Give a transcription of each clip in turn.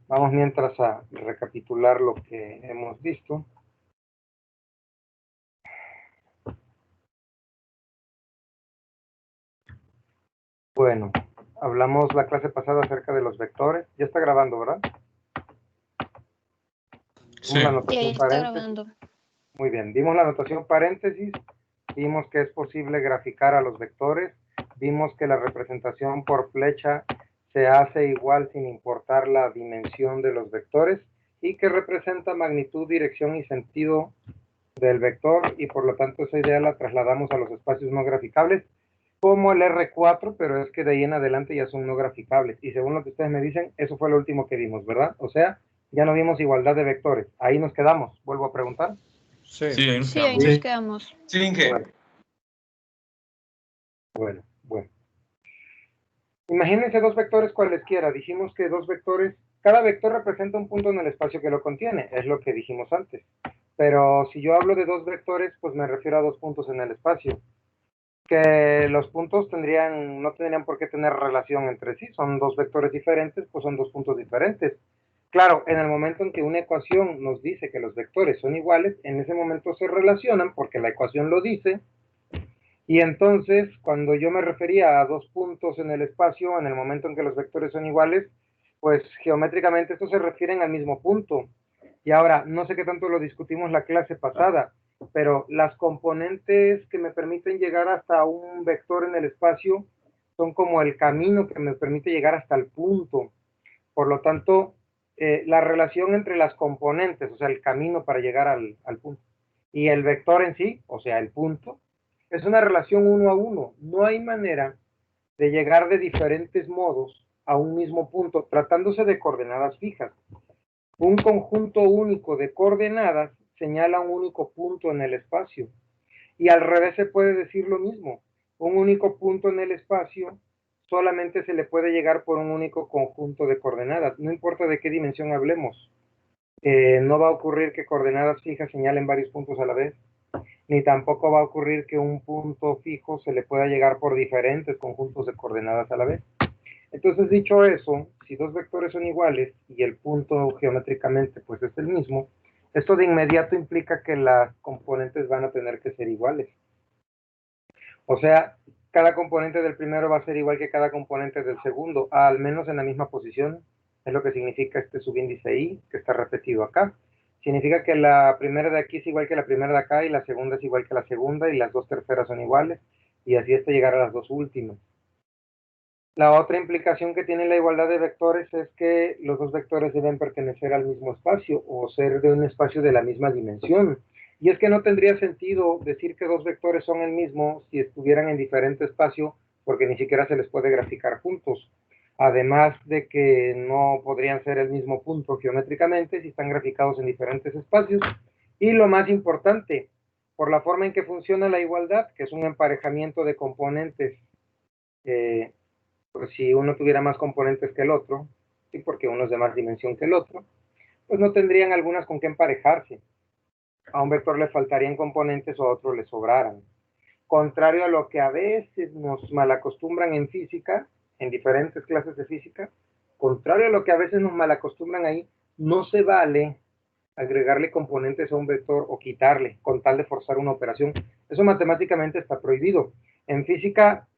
Vamos mientras a recapitular lo que hemos visto. Bueno, hablamos la clase pasada acerca de los vectores. Ya está grabando, ¿verdad? Sí. La notación está grabando. Muy bien, vimos la notación paréntesis, vimos que es posible graficar a los vectores, vimos que la representación por flecha se hace igual sin importar la dimensión de los vectores y que representa magnitud, dirección y sentido del vector y por lo tanto esa idea la trasladamos a los espacios no graficables como el R4, pero es que de ahí en adelante ya son no graficables y según lo que ustedes me dicen, eso fue lo último que vimos, ¿verdad? O sea, ya no vimos igualdad de vectores. Ahí nos quedamos. ¿Vuelvo a preguntar? Sí, ahí nos quedamos. Sí, Inge. Bueno. Imagínense dos vectores cualesquiera. Dijimos que dos vectores, cada vector representa un punto en el espacio que lo contiene. Es lo que dijimos antes. Pero si yo hablo de dos vectores, pues me refiero a dos puntos en el espacio. Que los puntos no tendrían por qué tener relación entre sí. Son dos vectores diferentes, pues son dos puntos diferentes. Claro, en el momento en que una ecuación nos dice que los vectores son iguales, en ese momento se relacionan porque la ecuación lo dice. Y entonces, cuando yo me refería a dos puntos en el espacio, en el momento en que los vectores son iguales, pues geométricamente estos se refieren al mismo punto. Y ahora, no sé qué tanto lo discutimos la clase pasada, pero las componentes que me permiten llegar hasta un vector en el espacio son como el camino que me permite llegar hasta el punto. Por lo tanto, la relación entre las componentes, o sea, el camino para llegar al punto, y el vector en sí, o sea, el punto, es una relación uno a uno. No hay manera de llegar de diferentes modos a un mismo punto, tratándose de coordenadas fijas. Un conjunto único de coordenadas señala un único punto en el espacio. Y al revés se puede decir lo mismo. Un único punto en el espacio solamente se le puede llegar por un único conjunto de coordenadas. No importa de qué dimensión hablemos. No va a ocurrir que coordenadas fijas señalen varios puntos a la vez, ni tampoco va a ocurrir que un punto fijo se le pueda llegar por diferentes conjuntos de coordenadas a la vez. Entonces, dicho eso, si dos vectores son iguales y el punto geométricamente pues es el mismo, esto de inmediato implica que las componentes van a tener que ser iguales. O sea, cada componente del primero va a ser igual que cada componente del segundo, al menos en la misma posición. Es lo que significa este subíndice I, que está repetido acá. Significa que la primera de aquí es igual que la primera de acá y la segunda es igual que la segunda y las dos terceras son iguales y así hasta llegar a las dos últimas. La otra implicación que tiene la igualdad de vectores es que los dos vectores deben pertenecer al mismo espacio o ser de un espacio de la misma dimensión. Y es que no tendría sentido decir que dos vectores son el mismo si estuvieran en diferente espacio, porque ni siquiera se les puede graficar juntos. Además de que no podrían ser el mismo punto geométricamente si están graficados en diferentes espacios. Y lo más importante, por la forma en que funciona la igualdad, que es un emparejamiento de componentes, pues si uno tuviera más componentes que el otro, ¿sí? Porque uno es de más dimensión que el otro, pues no tendrían algunas con qué emparejarse. A un vector le faltarían componentes o a otro le sobraran. Contrario a lo que a veces nos malacostumbran en física, en diferentes clases de física, contrario a lo que a veces nos malacostumbran ahí, no se vale agregarle componentes a un vector o quitarle con tal de forzar una operación. Eso matemáticamente está prohibido. En física,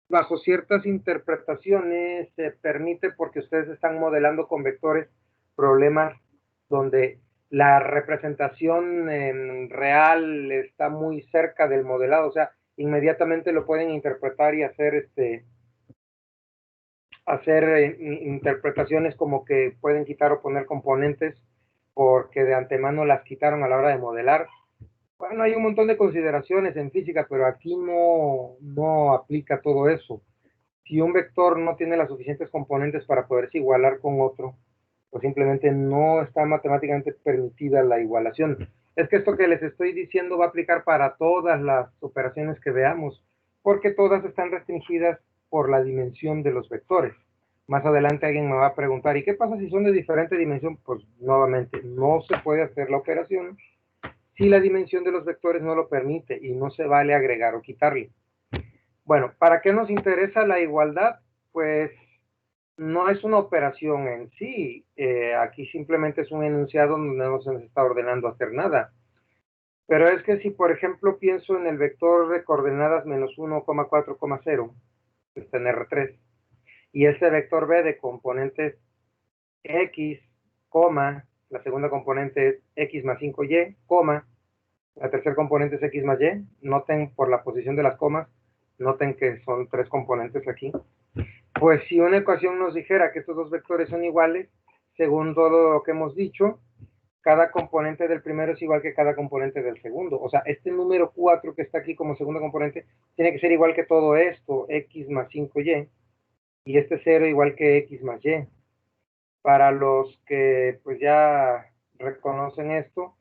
bajo ciertas interpretaciones, se permite porque ustedes están modelando con vectores problemas donde la representación real está muy cerca del modelado, o sea, inmediatamente lo pueden interpretar y hacer interpretaciones como que pueden quitar o poner componentes porque de antemano las quitaron a la hora de modelar. Bueno, hay un montón de consideraciones en física, pero aquí no aplica todo eso. Si un vector no tiene las suficientes componentes para poderse igualar con otro, pues simplemente no está matemáticamente permitida la igualación. Es que esto que les estoy diciendo va a aplicar para todas las operaciones que veamos, porque todas están restringidas por la dimensión de los vectores. Más adelante alguien me va a preguntar, ¿y qué pasa si son de diferente dimensión? Pues nuevamente, no se puede hacer la operación si la dimensión de los vectores no lo permite y no se vale agregar o quitarle. Bueno, ¿para qué nos interesa la igualdad? Pues no no es una operación en sí. Aquí simplemente es un enunciado donde no se nos está ordenando hacer nada. Pero es que si, por ejemplo, pienso en el vector de coordenadas menos 1,4,0, que está en R3, y ese vector B de componentes X, la segunda componente es X más 5Y, la tercera componente es X más Y. Noten por la posición de las comas, noten que son 3 componentes aquí. Pues si una ecuación nos dijera que estos dos vectores son iguales, según todo lo que hemos dicho, cada componente del primero es igual que cada componente del segundo. O sea, este número 4 que está aquí como segundo componente tiene que ser igual que todo esto, X más 5Y, y este 0 igual que X más Y. Para los que pues ya reconocen esto,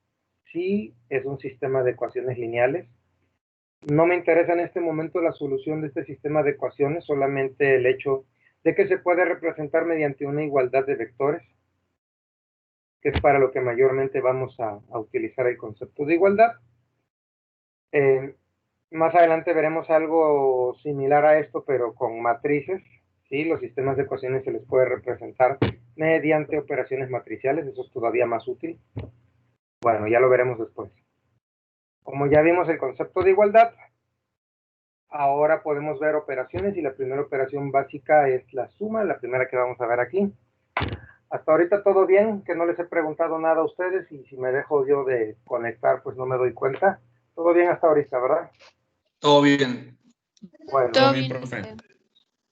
sí es un sistema de ecuaciones lineales. No me interesa en este momento la solución de este sistema de ecuaciones, solamente el hecho de que se puede representar mediante una igualdad de vectores, que es para lo que mayormente vamos a utilizar el concepto de igualdad. Más adelante veremos algo similar a esto, pero con matrices. ¿Sí? Los sistemas de ecuaciones se les puede representar mediante operaciones matriciales, eso es todavía más útil. Bueno, ya lo veremos después. Como ya vimos el concepto de igualdad, ahora podemos ver operaciones, y la primera operación básica es la suma, la primera que vamos a ver aquí. Hasta ahorita todo bien, que no les he preguntado nada a ustedes, y si me dejo yo de conectar, pues no me doy cuenta. Todo bien hasta ahorita, ¿verdad? Todo bien. Bueno, Todo bien, bien, profe.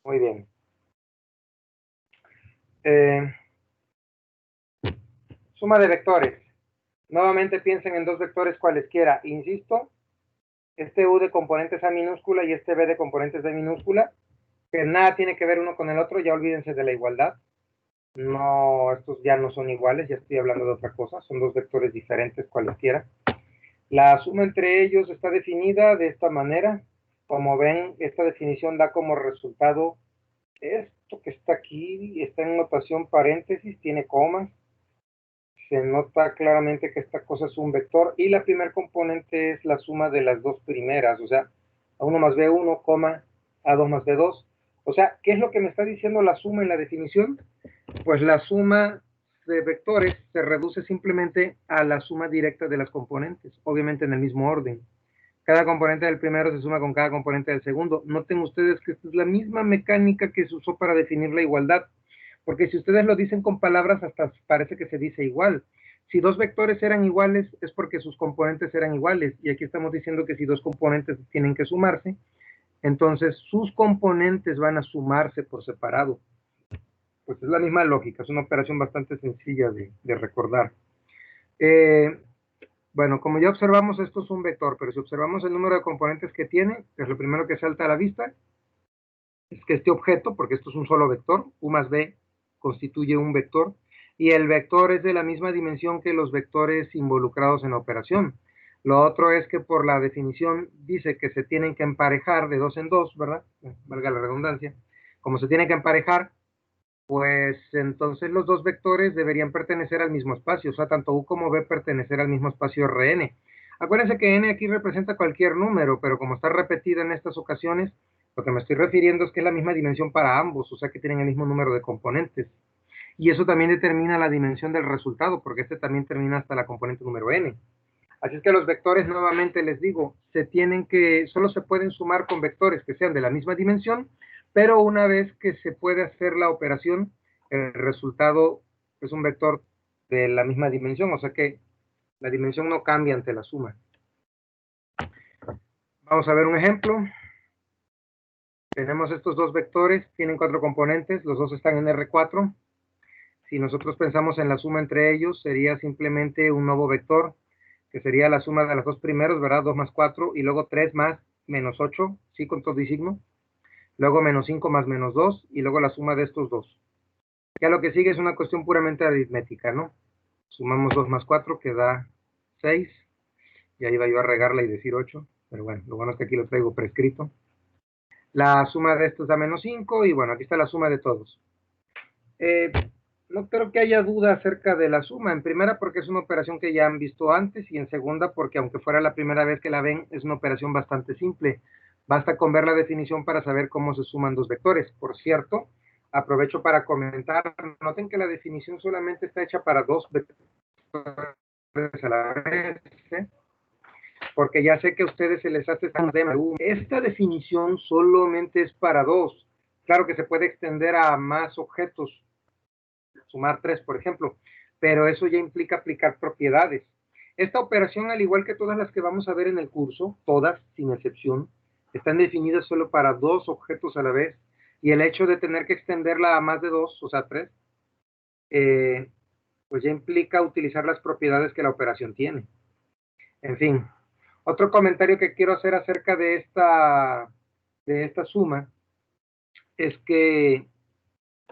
muy bien. Suma de vectores. Nuevamente piensen en dos vectores cualesquiera. Insisto, este U de componentes A minúscula y este B de componentes B minúscula, que nada tiene que ver uno con el otro, ya olvídense de la igualdad. No, estos ya no son iguales, ya estoy hablando de otra cosa, son dos vectores diferentes cualesquiera. La suma entre ellos está definida de esta manera. Como ven, esta definición da como resultado esto que está aquí, está en notación paréntesis, tiene comas. Se nota claramente que esta cosa es un vector, y la primer componente es la suma de las dos primeras, o sea, A1 más B1, A2 más B2. O sea, ¿qué es lo que me está diciendo la suma en la definición? Pues la suma de vectores se reduce simplemente a la suma directa de las componentes, obviamente en el mismo orden. Cada componente del primero se suma con cada componente del segundo. Noten ustedes que esta es la misma mecánica que se usó para definir la igualdad, porque si ustedes lo dicen con palabras, hasta parece que se dice igual. Si dos vectores eran iguales, es porque sus componentes eran iguales, y aquí estamos diciendo que si dos componentes tienen que sumarse, entonces sus componentes van a sumarse por separado. Pues es la misma lógica, es una operación bastante sencilla de recordar. Bueno, como ya observamos, esto es un vector, pero si observamos el número de componentes que tiene, pues lo primero que salta a la vista es que este objeto, porque esto es un solo vector, U más B constituye un vector, y el vector es de la misma dimensión que los vectores involucrados en la operación. Lo otro es que por la definición dice que se tienen que emparejar de dos en dos, ¿verdad? Valga la redundancia. Como se tienen que emparejar, pues entonces los dos vectores deberían pertenecer al mismo espacio, o sea, tanto U como B pertenecer al mismo espacio Rn. Acuérdense que n aquí representa cualquier número, pero como está repetida en estas ocasiones, lo que me estoy refiriendo es que es la misma dimensión para ambos, o sea que tienen el mismo número de componentes. Y eso también determina la dimensión del resultado, porque este también termina hasta la componente número n. Así es que los vectores, nuevamente les digo, solo se pueden sumar con vectores que sean de la misma dimensión, pero una vez que se puede hacer la operación, el resultado es un vector de la misma dimensión, o sea que la dimensión no cambia ante la suma. Vamos a ver un ejemplo. Tenemos estos dos vectores, tienen 4 componentes, los dos están en R4. Si nosotros pensamos en la suma entre ellos, sería simplemente un nuevo vector, que sería la suma de los dos primeros, ¿verdad? 2 más 4, y luego 3 más menos 8, ¿sí? Con todo y signo. Luego menos 5 más menos 2, y luego la suma de estos dos. Ya lo que sigue es una cuestión puramente aritmética, ¿no? Sumamos 2 más 4, que da 6, y ahí iba yo a regarla y decir 8, pero bueno, lo bueno es que aquí lo traigo prescrito. La suma de estos da menos 5, y bueno, aquí está la suma de todos. No creo que haya duda acerca de la suma. En primera, porque es una operación que ya han visto antes, y en segunda, porque aunque fuera la primera vez que la ven, es una operación bastante simple. Basta con ver la definición para saber cómo se suman dos vectores. Por cierto, aprovecho para comentar, noten que la definición solamente está hecha para dos vectores a la vez, ¿eh? Porque ya sé que a ustedes se les hace esta definición solamente es para dos. Claro que se puede extender a más objetos, sumar 3, por ejemplo, pero eso ya implica aplicar propiedades. Esta operación, al igual que todas las que vamos a ver en el curso, todas, sin excepción, están definidas solo para dos objetos a la vez, y el hecho de tener que extenderla a más de dos, o sea, 3, pues ya implica utilizar las propiedades que la operación tiene. En fin, otro comentario que quiero hacer acerca de esta suma es que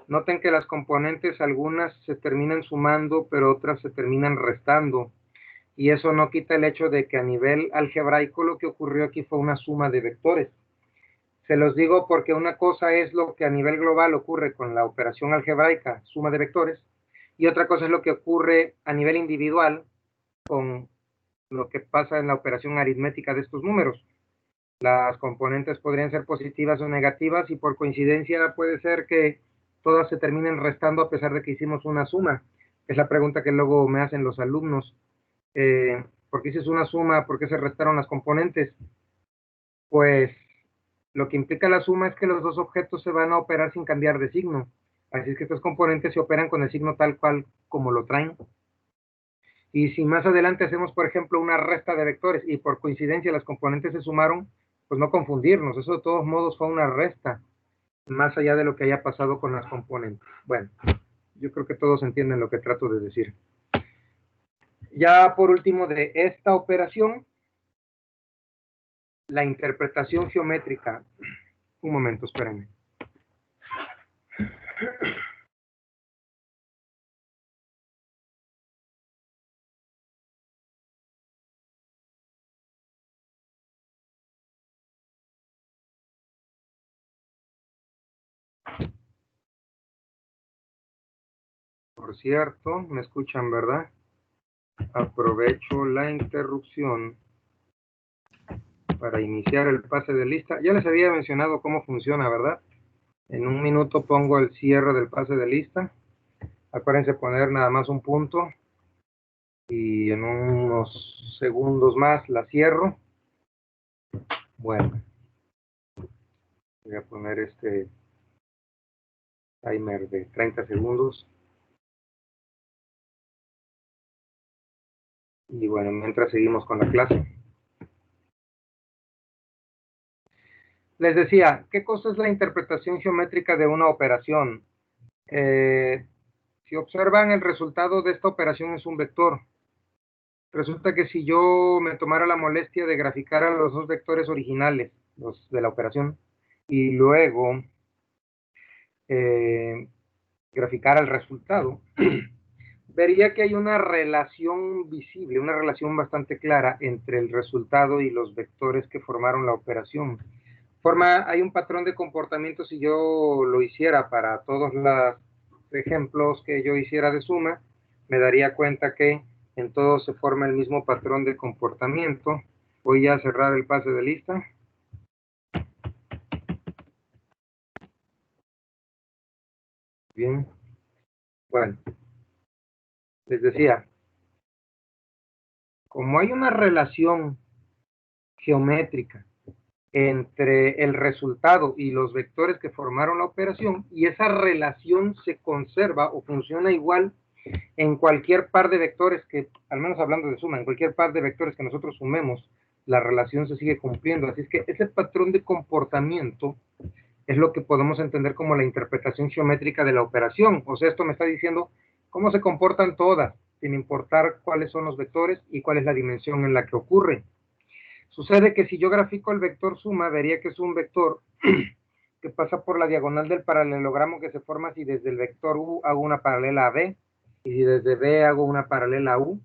noten que las componentes, algunas se terminan sumando, pero otras se terminan restando. Y eso no quita el hecho de que a nivel algebraico lo que ocurrió aquí fue una suma de vectores. Se los digo porque una cosa es lo que a nivel global ocurre con la operación algebraica, suma de vectores, y otra cosa es lo que ocurre a nivel individual con lo que pasa en la operación aritmética de estos números. Las componentes podrían ser positivas o negativas y por coincidencia puede ser que todas se terminen restando a pesar de que hicimos una suma. Es la pregunta que luego me hacen los alumnos. ¿Por qué hiciste una suma? ¿Por qué se restaron las componentes? Pues lo que implica la suma es que los dos objetos se van a operar sin cambiar de signo. Así es que estos componentes se operan con el signo tal cual como lo traen. Y si más adelante hacemos, por ejemplo, una resta de vectores y por coincidencia las componentes se sumaron, pues no confundirnos. Eso de todos modos fue una resta, más allá de lo que haya pasado con las componentes. Bueno, yo creo que todos entienden lo que trato de decir. Ya por último de esta operación, la interpretación geométrica. Un momento, espérenme. Por cierto, me escuchan, ¿verdad? Aprovecho la interrupción para iniciar el pase de lista. Ya les había mencionado cómo funciona, ¿verdad? En un minuto pongo el cierre del pase de lista. Acuérdense poner nada más un punto. Y en unos segundos más la cierro. Bueno. Voy a poner este timer de 30 segundos. Y bueno, mientras seguimos con la clase. Les decía, ¿qué cosa es la interpretación geométrica de una operación? Si observan, el resultado de esta operación es un vector. Resulta que si yo me tomara la molestia de graficar a los dos vectores originales, los de la operación, y luego graficar el resultado, vería que hay una relación visible, una relación bastante clara entre el resultado y los vectores que formaron la operación. Hay un patrón de comportamiento si yo lo hiciera para todos los ejemplos que yo hiciera de suma, me daría cuenta que en todos se forma el mismo patrón de comportamiento. Voy a cerrar el pase de lista. Bien. Bueno, les decía, como hay una relación geométrica entre el resultado y los vectores que formaron la operación, y esa relación se conserva o funciona igual en cualquier par de vectores que, al menos hablando de suma, en cualquier par de vectores que nosotros sumemos, la relación se sigue cumpliendo. Así es que ese patrón de comportamiento es lo que podemos entender como la interpretación geométrica de la operación. O sea, esto me está diciendo cómo se comportan todas, sin importar cuáles son los vectores y cuál es la dimensión en la que ocurre. Sucede que si yo grafico el vector suma, vería que es un vector que pasa por la diagonal del paralelogramo que se forma si desde el vector U hago una paralela a B, y si desde B hago una paralela a U.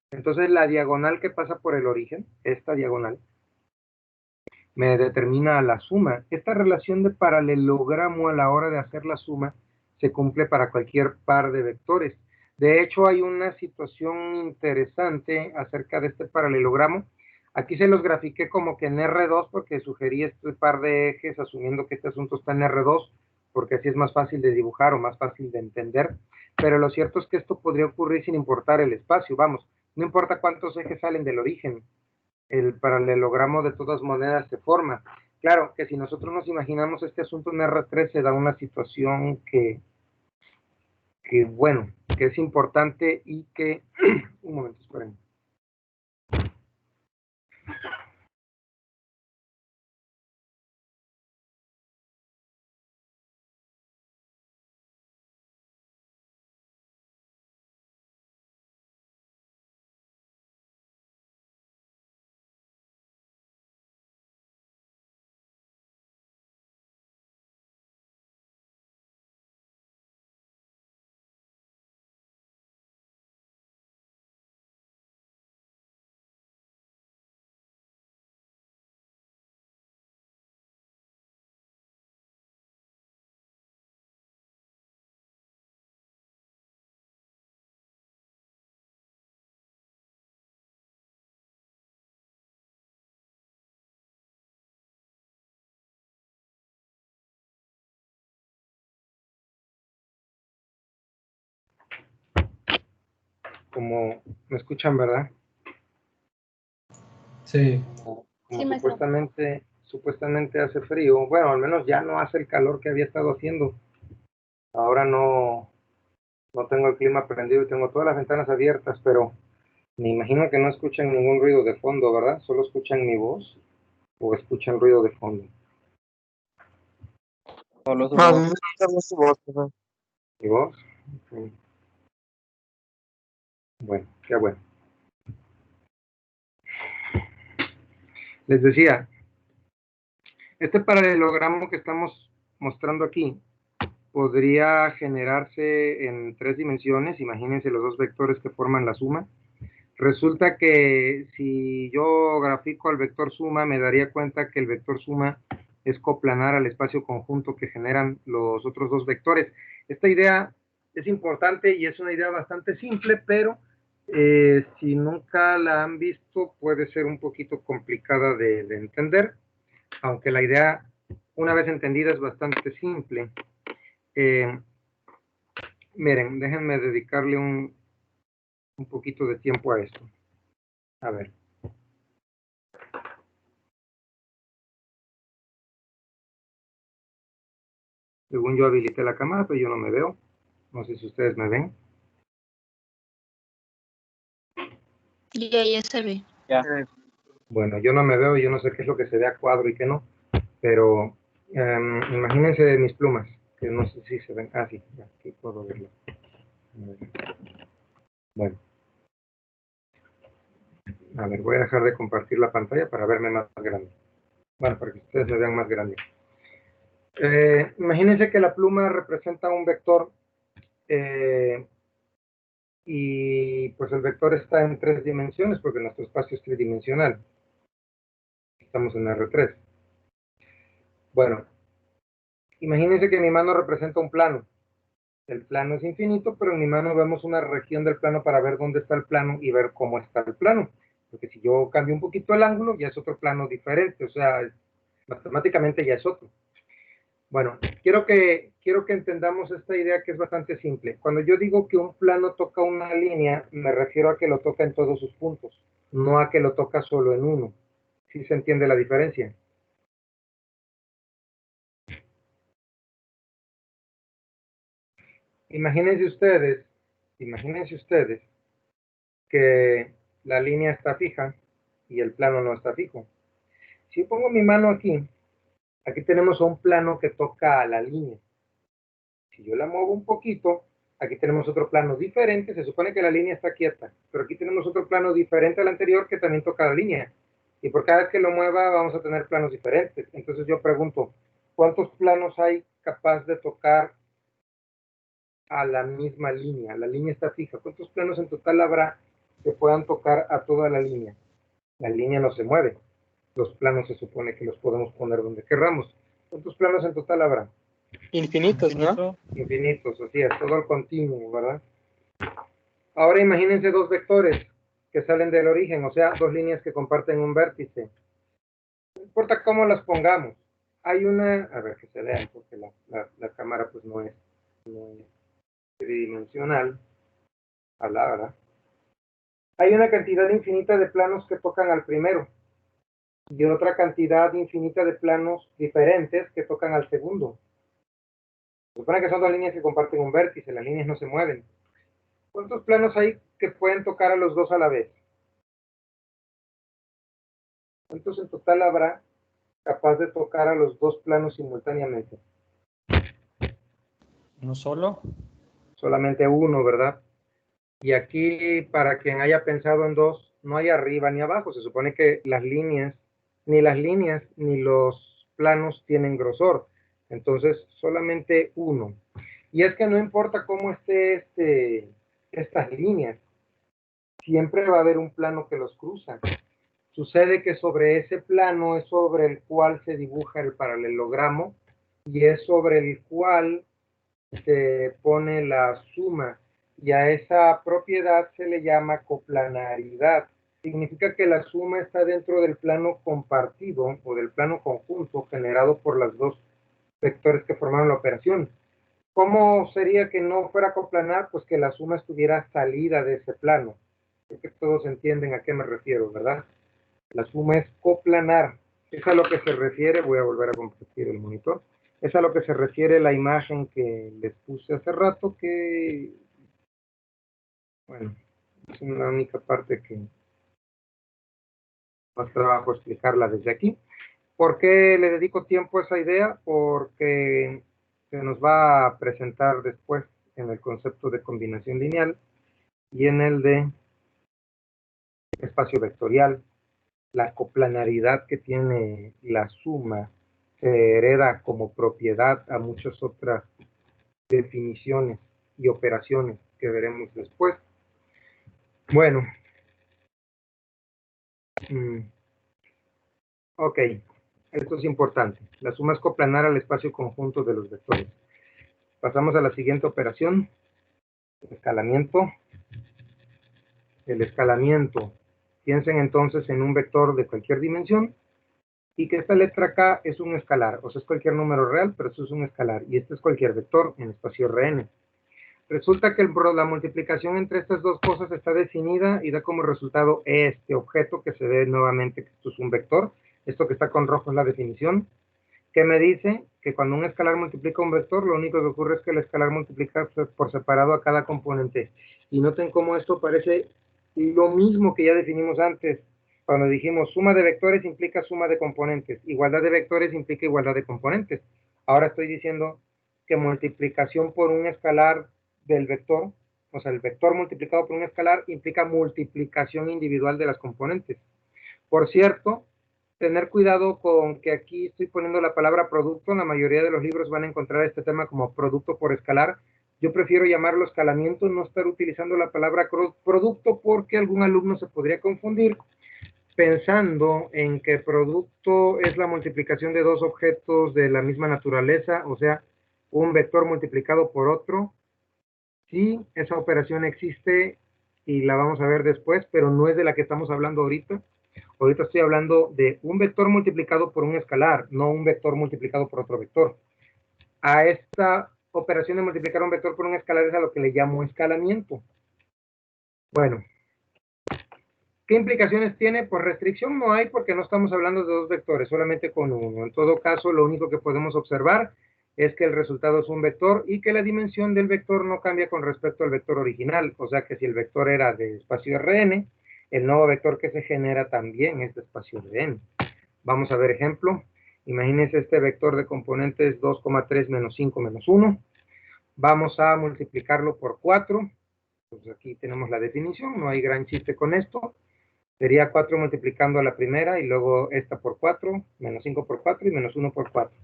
Entonces la diagonal que pasa por el origen, esta diagonal, me determina la suma. Esta relación de paralelogramo a la hora de hacer la suma se cumple para cualquier par de vectores. De hecho, hay una situación interesante acerca de este paralelogramo. Aquí se los grafiqué como que en R2 porque sugerí este par de ejes asumiendo que este asunto está en R2, porque así es más fácil de dibujar o más fácil de entender, pero lo cierto es que esto podría ocurrir sin importar el espacio, vamos, no importa cuántos ejes salen del origen, el paralelogramo de todas maneras se forma. Claro que si nosotros nos imaginamos este asunto en R3 se da una situación bueno, que es importante y que, un momento, esperen. Como me escuchan, ¿verdad? Sí. Como Sí, maestro. supuestamente hace frío, bueno, al menos ya no hace el calor que había estado haciendo. Ahora no tengo el clima prendido y tengo todas las ventanas abiertas, pero me imagino que no escuchan ningún ruido de fondo, ¿verdad? ¿Solo escuchan mi voz o escuchan ruido de fondo? Solo su No, voz. no escuchamos tu voz, profe. ¿Mi voz? Ok. Bueno, qué bueno. Les decía, este paralelogramo que estamos mostrando aquí podría generarse en 3 dimensiones. Imagínense los dos vectores que forman la suma. Resulta que si yo grafico al vector suma, me daría cuenta que el vector suma es coplanar al espacio conjunto que generan los otros dos vectores. Esta idea es importante y es una idea bastante simple, pero si nunca la han visto, puede ser un poquito complicada de entender, aunque la idea, una vez entendida, es bastante simple. Miren, déjenme dedicarle un poquito de tiempo a esto. A ver. Según yo habilité la cámara, pero yo no me veo. No sé si ustedes me ven. Ya se ve. Ya. Bueno, yo no me veo y yo no sé qué es lo que se ve a cuadro y qué no. Pero imagínense mis plumas, que no sé si se ven. Ah, sí, ya, aquí puedo verlo. Bueno. A ver, voy a dejar de compartir la pantalla para verme más grande. Bueno, para que ustedes me vean más grande. Imagínense que la pluma representa un vector y pues el vector está en 3 dimensiones porque nuestro espacio es tridimensional. Estamos en R3. Bueno, imagínense que mi mano representa un plano. El plano es infinito, pero en mi mano vemos una región del plano para ver dónde está el plano y ver cómo está el plano. Porque si yo cambio un poquito el ángulo, ya es otro plano diferente, o sea, matemáticamente ya es otro. Bueno, quiero que entendamos esta idea que es bastante simple. Cuando yo digo que un plano toca una línea, me refiero a que lo toca en todos sus puntos, no a que lo toca solo en uno. ¿Sí se entiende la diferencia? Imagínense ustedes que la línea está fija y el plano no está fijo. Si pongo mi mano aquí, aquí tenemos un plano que toca a la línea. Si yo la muevo un poquito, aquí tenemos otro plano diferente, se supone que la línea está quieta, pero aquí tenemos otro plano diferente al anterior que también toca la línea. Y por cada vez que lo mueva vamos a tener planos diferentes. Entonces yo pregunto, ¿cuántos planos hay capaz de tocar a la misma línea? La línea está fija. ¿Cuántos planos en total habrá que puedan tocar a toda la línea? La línea no se mueve. Los planos se supone que los podemos poner donde querramos. ¿Cuántos planos en total habrá? Infinitos, ¿no? Infinitos, así es, todo el continuo, ¿verdad? Ahora imagínense dos vectores que salen del origen, o sea, dos líneas que comparten un vértice. No importa cómo las pongamos, hay una, a ver que se vean, porque la cámara pues no es tridimensional, ¿verdad? Hay una cantidad infinita de planos que tocan al primero y otra cantidad infinita de planos diferentes que tocan al segundo. Se supone que son dos líneas que comparten un vértice, las líneas no se mueven. ¿Cuántos planos hay que pueden tocar a los dos a la vez? ¿Cuántos en total habrá capaz de tocar a los dos planos simultáneamente? ¿Uno solo? Solamente uno, ¿verdad? Y aquí, para quien haya pensado en dos, no hay arriba ni abajo. Se supone que las líneas ni los planos tienen grosor. Entonces, solamente uno. Y es que no importa cómo esté estas líneas, siempre va a haber un plano que los cruza. Sucede que sobre ese plano es sobre el cual se dibuja el paralelogramo y es sobre el cual se pone la suma, y a esa propiedad se le llama coplanaridad. Significa que la suma está dentro del plano compartido o del plano conjunto generado por los dos vectores que formaron la operación. ¿Cómo sería que no fuera coplanar? Pues que la suma estuviera salida de ese plano. Creo que todos entienden a qué me refiero, ¿verdad? La suma es coplanar. Es a lo que se refiere, voy a volver a compartir el monitor. Es a lo que se refiere la imagen que les puse hace rato, que, bueno, es la única parte que más trabajo explicarla desde aquí. ¿Por qué le dedico tiempo a esa idea? Porque se nos va a presentar después en el concepto de combinación lineal y en el de espacio vectorial. La coplanaridad que tiene la suma se hereda como propiedad a muchas otras definiciones y operaciones que veremos después. Bueno, ok, esto es importante. La suma es coplanar al espacio conjunto de los vectores. Pasamos a la siguiente operación, escalamiento. El escalamiento, piensen entonces en un vector de cualquier dimensión y que esta letra K es un escalar, o sea, es cualquier número real, pero eso es un escalar, y este es cualquier vector en espacio Rn. Resulta que la multiplicación entre estas dos cosas está definida y da como resultado este objeto que se ve nuevamente que esto es un vector. Esto que está con rojo es la definición, que me dice que cuando un escalar multiplica un vector, lo único que ocurre es que el escalar multiplica por separado a cada componente. Y noten cómo esto parece lo mismo que ya definimos antes, cuando dijimos suma de vectores implica suma de componentes, igualdad de vectores implica igualdad de componentes. Ahora estoy diciendo que multiplicación por un escalar del vector, o sea, el vector multiplicado por un escalar implica multiplicación individual de las componentes. Por cierto, tener cuidado con que aquí estoy poniendo la palabra producto. En la mayoría de los libros van a encontrar este tema como producto por escalar. Yo prefiero llamarlo escalamiento, no estar utilizando la palabra producto, porque algún alumno se podría confundir pensando en que producto es la multiplicación de dos objetos de la misma naturaleza, o sea, un vector multiplicado por otro. Sí, esa operación existe y la vamos a ver después, pero no es de la que estamos hablando ahorita. Ahorita estoy hablando de un vector multiplicado por un escalar, no un vector multiplicado por otro vector. A esta operación de multiplicar un vector por un escalar es a lo que le llamo escalamiento. Bueno, ¿qué implicaciones tiene? Pues restricción no hay porque no estamos hablando de dos vectores, solamente con uno. En todo caso, lo único que podemos observar es que el resultado es un vector y que la dimensión del vector no cambia con respecto al vector original. O sea que si el vector era de espacio Rn, el nuevo vector que se genera también es de espacio Rn. Vamos a ver ejemplo. Imagínense este vector de componentes 2,3 menos 5 menos 1. Vamos a multiplicarlo por 4. Pues aquí tenemos la definición, no hay gran chiste con esto. Sería 4 multiplicando a la primera y luego esta por 4, menos 5 por 4 y menos 1 por 4.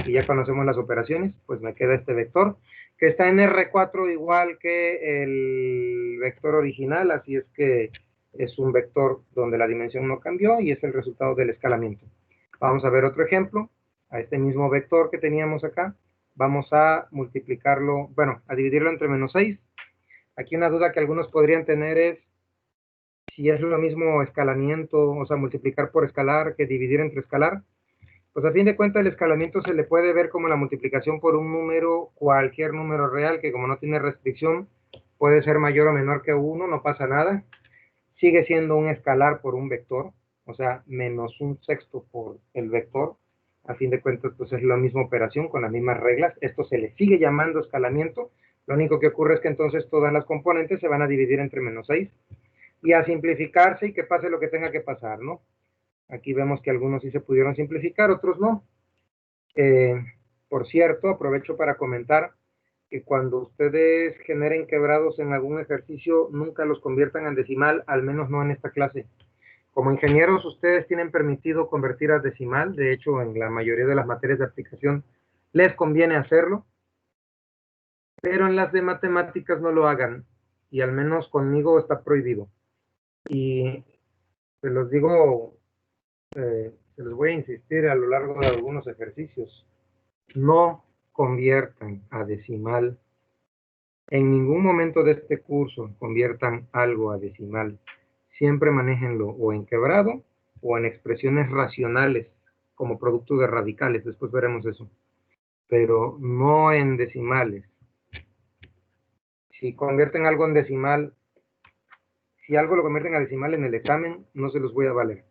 Y ya conocemos las operaciones, pues me queda este vector, que está en R4 igual que el vector original, así es que es un vector donde la dimensión no cambió y es el resultado del escalamiento. Vamos a ver otro ejemplo, a este mismo vector que teníamos acá, vamos a multiplicarlo, bueno, a dividirlo entre menos 6. Aquí una duda que algunos podrían tener es si es lo mismo escalamiento, o sea, multiplicar por escalar que dividir entre escalar. Pues a fin de cuentas el escalamiento se le puede ver como la multiplicación por un número, cualquier número real, que como no tiene restricción, puede ser mayor o menor que 1, no pasa nada. Sigue siendo un escalar por un vector, o sea, menos un sexto por el vector. A fin de cuentas, pues es la misma operación con las mismas reglas. Esto se le sigue llamando escalamiento. Lo único que ocurre es que entonces todas las componentes se van a dividir entre menos 6 y a simplificarse y que pase lo que tenga que pasar, ¿no? Aquí vemos que algunos sí se pudieron simplificar, otros no. Por cierto, aprovecho para comentar que cuando ustedes generen quebrados en algún ejercicio, nunca los conviertan en decimal, al menos no en esta clase. Como ingenieros, ustedes tienen permitido convertir a decimal. De hecho, en la mayoría de las materias de aplicación les conviene hacerlo, pero en las de matemáticas no lo hagan, y al menos conmigo está prohibido. Y se los digo, se los voy a insistir a lo largo de algunos ejercicios. No conviertan a decimal. En ningún momento de este curso conviertan algo a decimal. Siempre manéjenlo o en quebrado o en expresiones racionales como producto de radicales. Después veremos eso. Pero no en decimales. Si convierten algo en decimal, si algo lo convierten a decimal en el examen, no se los voy a valer.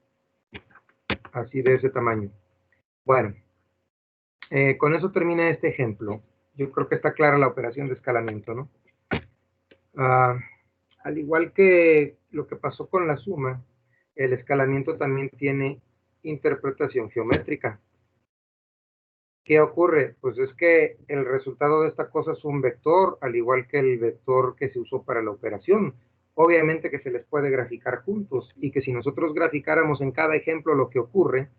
Así de ese tamaño. Bueno, con eso termina este ejemplo. Yo creo que está clara la operación de escalamiento, ¿no? Al igual que lo que pasó con la suma, el escalamiento también tiene interpretación geométrica. ¿Qué ocurre? Pues es que el resultado de esta cosa es un vector, al igual que el vector que se usó para la operación. Obviamente que se les puede graficar juntos, y que si nosotros graficáramos en cada ejemplo lo que ocurre,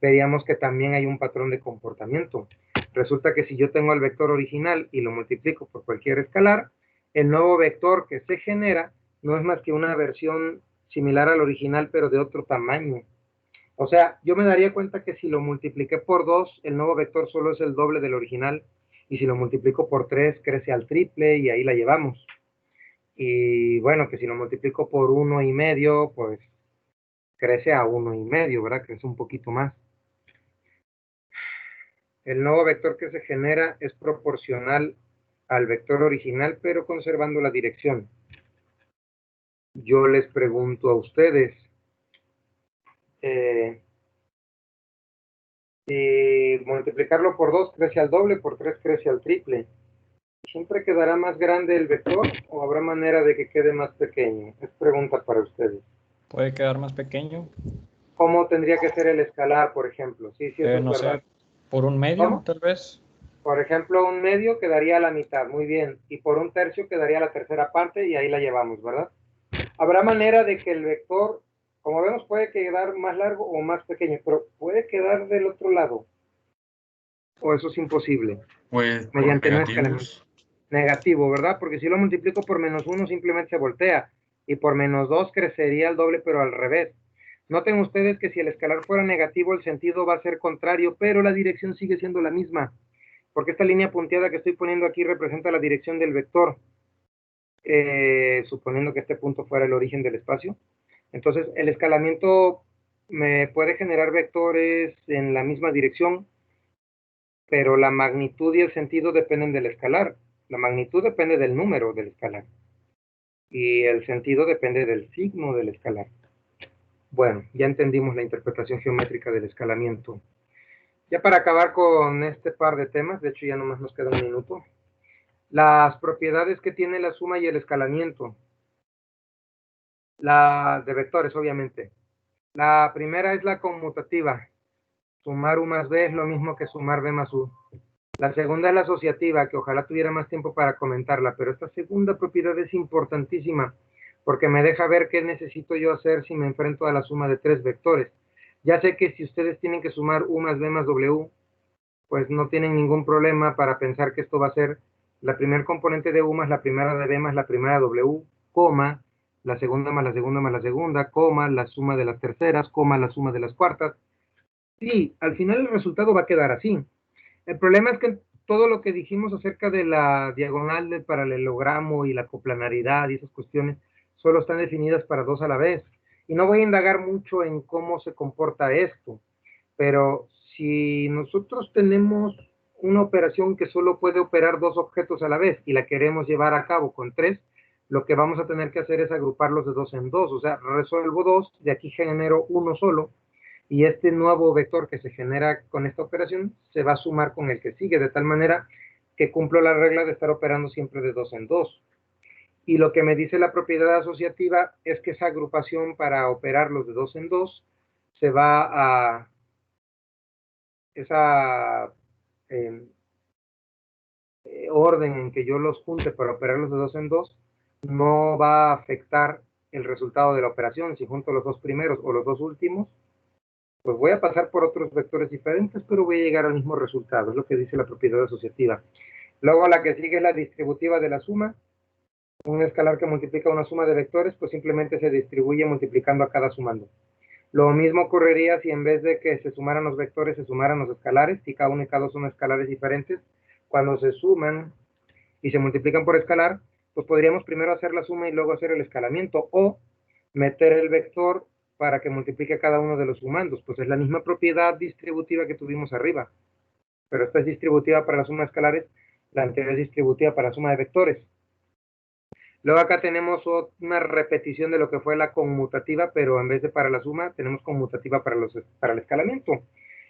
veríamos que también hay un patrón de comportamiento. Resulta que si yo tengo el vector original y lo multiplico por cualquier escalar, el nuevo vector que se genera no es más que una versión similar al original, pero de otro tamaño. O sea, yo me daría cuenta que si lo multipliqué por 2, el nuevo vector solo es el doble del original, y si lo multiplico por 3, crece al triple, y ahí la llevamos. Y bueno, que si lo multiplico por 1,5, pues crece a 1,5, ¿verdad? Crece un poquito más. El nuevo vector que se genera es proporcional al vector original, pero conservando la dirección. Yo les pregunto a ustedes, si multiplicarlo por 2 crece al doble, por 3 crece al triple, ¿siempre quedará más grande el vector o habrá manera de que quede más pequeño? Es pregunta para ustedes. Puede quedar más pequeño. ¿Cómo tendría que ser el escalar, por ejemplo? Sí, eso es No verdad. sé, por un medio, ¿Cómo? tal vez. Por ejemplo, un medio quedaría a la mitad, muy bien, y por un tercio quedaría la tercera parte, y ahí la llevamos, ¿verdad? Habrá manera de que el vector, como vemos, puede quedar más largo o más pequeño, pero puede quedar del otro lado, o eso es imposible, Pues por mediante un escalamiento negativos. negativo, ¿verdad? Porque si lo multiplico por -1 simplemente se voltea, y por -2 crecería el doble, pero al revés. Noten ustedes que si el escalar fuera negativo, el sentido va a ser contrario, pero la dirección sigue siendo la misma, porque esta línea punteada que estoy poniendo aquí representa la dirección del vector, suponiendo que este punto fuera el origen del espacio. Entonces, el escalamiento me puede generar vectores en la misma dirección, pero la magnitud y el sentido dependen del escalar. La magnitud depende del número del escalar, y el sentido depende del signo del escalar. Bueno, ya entendimos la interpretación geométrica del escalamiento. Ya para acabar con este par de temas, de hecho ya nomás nos queda un minuto, las propiedades que tiene la suma y el escalamiento. La de vectores, obviamente. La primera es la conmutativa. Sumar u más b es lo mismo que sumar b más u. La segunda es la asociativa, que ojalá tuviera más tiempo para comentarla, pero esta segunda propiedad es importantísima, porque me deja ver qué necesito yo hacer si me enfrento a la suma de 3 vectores. Ya sé que si ustedes tienen que sumar u más b más w, pues no tienen ningún problema para pensar que esto va a ser la primer componente de u más la primera de b más la primera de w, coma, la segunda más la segunda más la segunda, coma, la suma de las terceras, coma, la suma de las cuartas. Sí, al final el resultado va a quedar así. El problema es que todo lo que dijimos acerca de la diagonal del paralelogramo y la coplanaridad y esas cuestiones solo están definidas para 2 a la vez. Y no voy a indagar mucho en cómo se comporta esto, pero si nosotros tenemos una operación que solo puede operar 2 objetos a la vez y la queremos llevar a cabo con 3, lo que vamos a tener que hacer es agruparlos de 2 en 2. O sea, resuelvo 2, de aquí genero uno solo, y este nuevo vector que se genera con esta operación se va a sumar con el que sigue, de tal manera que cumplo la regla de estar operando siempre de 2 en 2. Y lo que me dice la propiedad asociativa es que esa agrupación para operarlos de 2 en 2 se va a... esa orden en que yo los junte para operarlos de 2 en 2 no va a afectar el resultado de la operación. Si junto los 2 primeros o los 2 últimos, pues voy a pasar por otros vectores diferentes, pero voy a llegar al mismo resultado. Es lo que dice la propiedad asociativa. Luego la que sigue es la distributiva de la suma. Un escalar que multiplica una suma de vectores, pues simplemente se distribuye multiplicando a cada sumando. Lo mismo ocurriría si en vez de que se sumaran los vectores, se sumaran los escalares, si cada uno y cada dos son escalares diferentes. Cuando se suman y se multiplican por escalar, pues podríamos primero hacer la suma y luego hacer el escalamiento, o meter el vector para que multiplique cada uno de los sumandos. Pues es la misma propiedad distributiva que tuvimos arriba, pero esta es distributiva para la suma de escalares, la anterior es distributiva para la suma de vectores. Luego acá tenemos una repetición de lo que fue la conmutativa, pero en vez de para la suma, tenemos conmutativa para el escalamiento.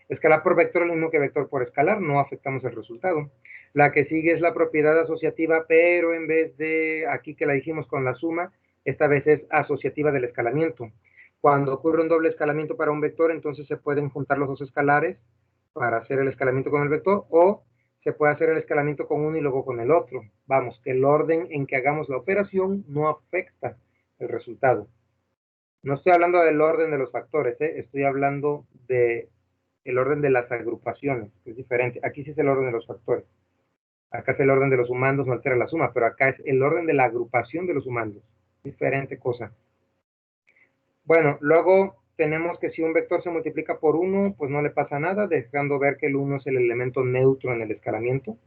Escalar por vector es lo mismo que vector por escalar, no afectamos el resultado. La que sigue es la propiedad asociativa, pero en vez de aquí que la dijimos con la suma, esta vez es asociativa del escalamiento. Cuando ocurre un doble escalamiento para un vector, entonces se pueden juntar los dos escalares para hacer el escalamiento con el vector, o se puede hacer el escalamiento con uno y luego con el otro. Vamos, que el orden en que hagamos la operación no afecta el resultado. No estoy hablando del orden de los factores, estoy hablando del orden de las agrupaciones, que es diferente. Aquí sí es el orden de los factores. Acá es el orden de los sumandos, no altera la suma, pero acá es el orden de la agrupación de los sumandos. Diferente cosa. Bueno, luego tenemos que si un vector se multiplica por 1, pues no le pasa nada, dejando ver que el 1 es el elemento neutro en el escalamiento.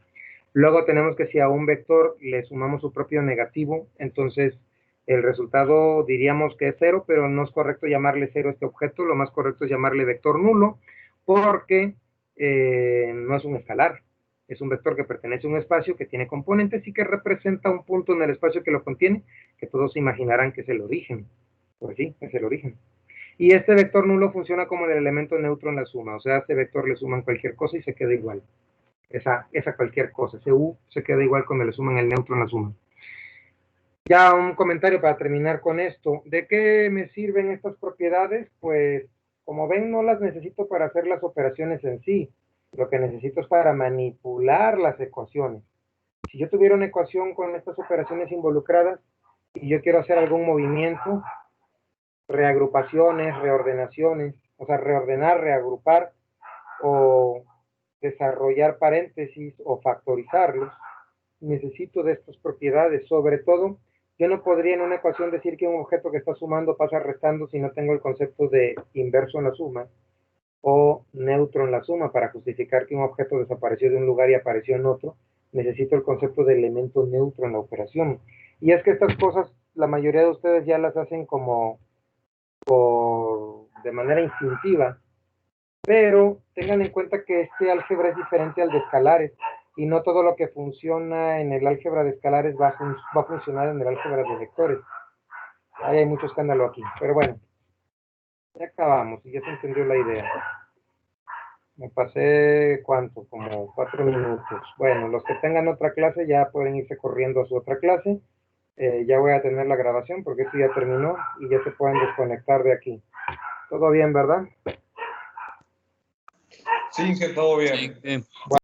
Luego tenemos que si a un vector le sumamos su propio negativo, entonces el resultado diríamos que es 0, pero no es correcto llamarle 0 a este objeto, lo más correcto es llamarle vector nulo, porque no es un escalar, es un vector que pertenece a un espacio que tiene componentes y que representa un punto en el espacio que lo contiene, que todos se imaginarán que es el origen. Pues sí, es el origen. Y este vector nulo funciona como el elemento neutro en la suma, o sea, a este vector le suman cualquier cosa y se queda igual. Esa cualquier cosa, ese u se queda igual cuando le suman el neutro en la suma. Ya un comentario para terminar con esto. ¿De qué me sirven estas propiedades? Pues, como ven, no las necesito para hacer las operaciones en sí. Lo que necesito es para manipular las ecuaciones. Si yo tuviera una ecuación con estas operaciones involucradas y yo quiero hacer algún movimiento, reagrupaciones, reordenaciones, o sea, reordenar, reagrupar o desarrollar paréntesis o factorizarlos, necesito de estas propiedades. Sobre todo, yo no podría en una ecuación decir que un objeto que está sumando pasa restando si no tengo el concepto de inverso en la suma o neutro en la suma. Para justificar que un objeto desapareció de un lugar y apareció en otro, necesito el concepto de elemento neutro en la operación. Y es que estas cosas, la mayoría de ustedes ya las hacen como de manera instintiva, pero tengan en cuenta que este álgebra es diferente al de escalares, y no todo lo que funciona en el álgebra de escalares va a funcionar en el álgebra de vectores. Ahí hay mucho escándalo aquí, pero bueno, ya acabamos y ya se entendió la idea. Me pasé, ¿cuánto? Como 4 minutos. Bueno, los que tengan otra clase ya pueden irse corriendo a su otra clase. Ya voy a tener la grabación porque esto ya terminó y ya se pueden desconectar de aquí. Todo bien, ¿verdad? Sí, que todo bien. Sí.